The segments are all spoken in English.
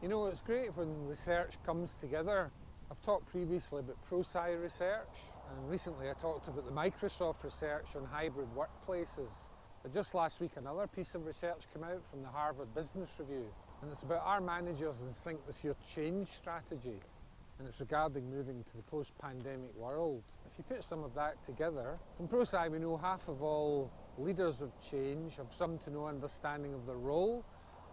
You know, it's great when research comes together. I've talked previously about ProSci research, and recently I talked about the Microsoft research on hybrid workplaces. But just last week another piece of research came out from the Harvard Business Review, and it's about our managers in sync with your change strategy, and it's regarding moving to the post-pandemic world. If you put some of that together, from ProSci we know half of all leaders of change have some to no understanding of their role.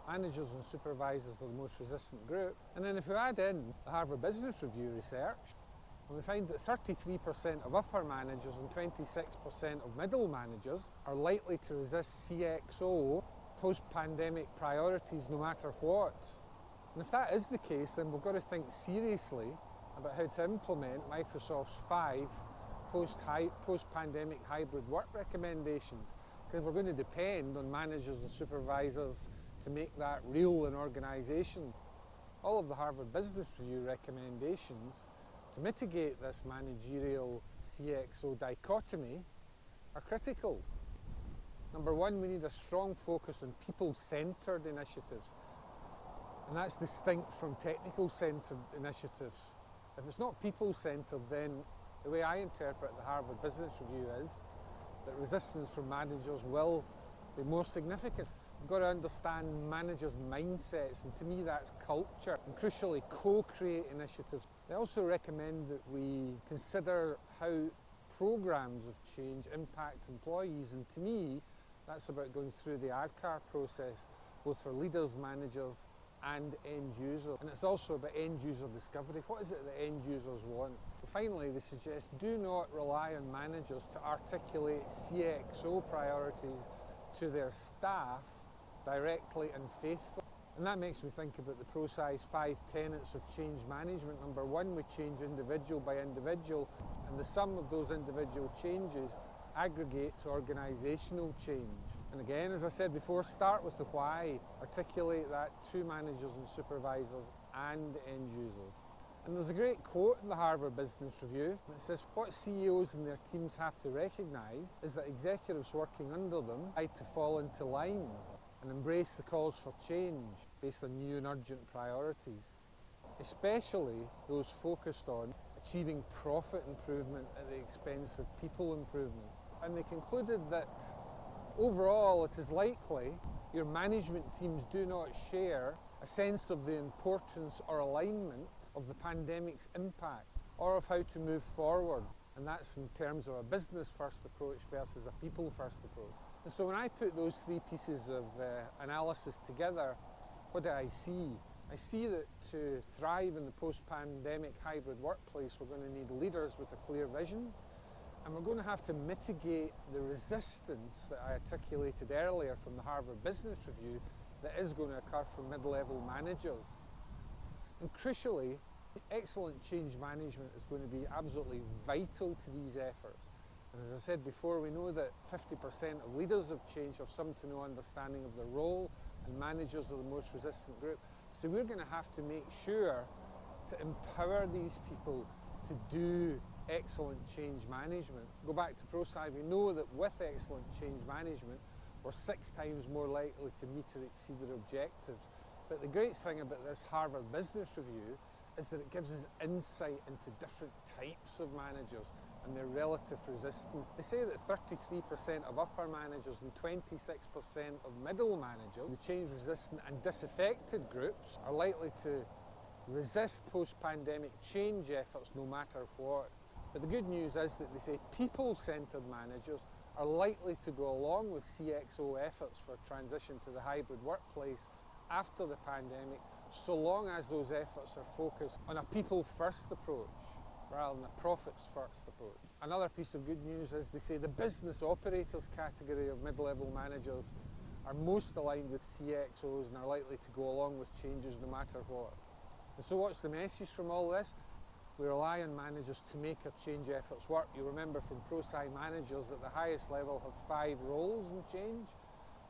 Managers and supervisors are the most resistant group. And then if we add in the Harvard Business Review research, and we find that 33% of upper managers and 26% of middle managers are likely to resist CXO post-pandemic priorities no matter what. And if that is the case, then we've got to think seriously about how to implement Microsoft's 5 post-pandemic hybrid work recommendations, because we're going to depend on managers and supervisors to make that real in organisations. All of the Harvard Business Review recommendations to mitigate this managerial CXO dichotomy are critical. Number one, we need a strong focus on people-centred initiatives, and that's distinct from technical-centred initiatives. If it's not people-centred, then the way I interpret the Harvard Business Review is that resistance from managers will be more significant. We've got to understand managers' mindsets, and to me that's culture, and crucially co-create initiatives. They also recommend that we consider how programs of change impact employees, and to me that's about going through the ADKAR process, both for leaders, managers and end users. And it's also about end user discovery. What is it that end users want? So finally, they suggest do not rely on managers to articulate CXO priorities to their staff directly and faithfully. And that makes me think about the ProSci's 5 tenets of change management. Number one, we change individual by individual, and the sum of those individual changes aggregate to organisational change. And again, as I said before, start with the why, articulate that to managers and supervisors and end users. And there's a great quote in the Harvard Business Review that says, what CEOs and their teams have to recognise is that executives working under them try to fall into line and embrace the calls for change based on new and urgent priorities, especially those focused on achieving profit improvement at the expense of people improvement. And they concluded that overall it is likely your management teams do not share a sense of the importance or alignment of the pandemic's impact or of how to move forward. And that's in terms of a business-first approach versus a people-first approach. And so when I put those 3 pieces of analysis together, what do I see? I see that to thrive in the post-pandemic hybrid workplace, we're going to need leaders with a clear vision, and we're going to have to mitigate the resistance that I articulated earlier from the Harvard Business Review that is going to occur from mid-level managers. And crucially, excellent change management is going to be absolutely vital to these efforts. And as I said before, we know that 50% of leaders of change have some to no understanding of their role, and managers are the most resistant group. So we're going to have to make sure to empower these people to do excellent change management. Go back to ProSci, we know that with excellent change management, we're 6 times more likely to meet or exceed their objectives. But the great thing about this Harvard Business Review is that it gives us insight into different types of managers and their relative resistance. They say that 33% of upper managers and 26% of middle managers, the change-resistant and disaffected groups, are likely to resist post-pandemic change efforts no matter what. But the good news is that they say people-centred managers are likely to go along with CXO efforts for transition to the hybrid workplace after the pandemic, so long as those efforts are focused on a people-first approach rather than a profits-first approach. Another piece of good news is they say the business operators category of mid-level managers are most aligned with CXOs and are likely to go along with changes no matter what. And so what's the message from all this? We rely on managers to make our change efforts work. You remember from ProSci, managers at the highest level have 5 roles in change: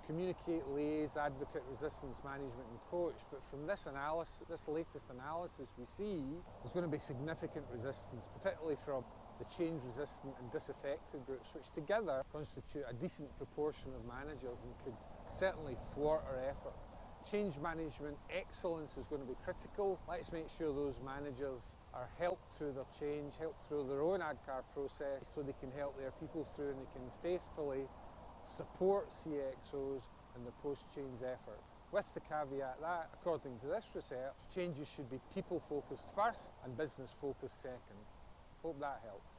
communicate, liaise, advocate, resistance management and coach. But from this analysis, this latest analysis, we see there's going to be significant resistance, particularly from the change resistant and disaffected groups, which together constitute a decent proportion of managers and could certainly thwart our efforts. Change management excellence is going to be critical. Let's make sure those managers are helped through their change, helped through their own ADCAR process, so they can help their people through and they can faithfully support CXOs in the post-change effort. With the caveat that, according to this research, changes should be people-focused first and business-focused second. Hope that helps.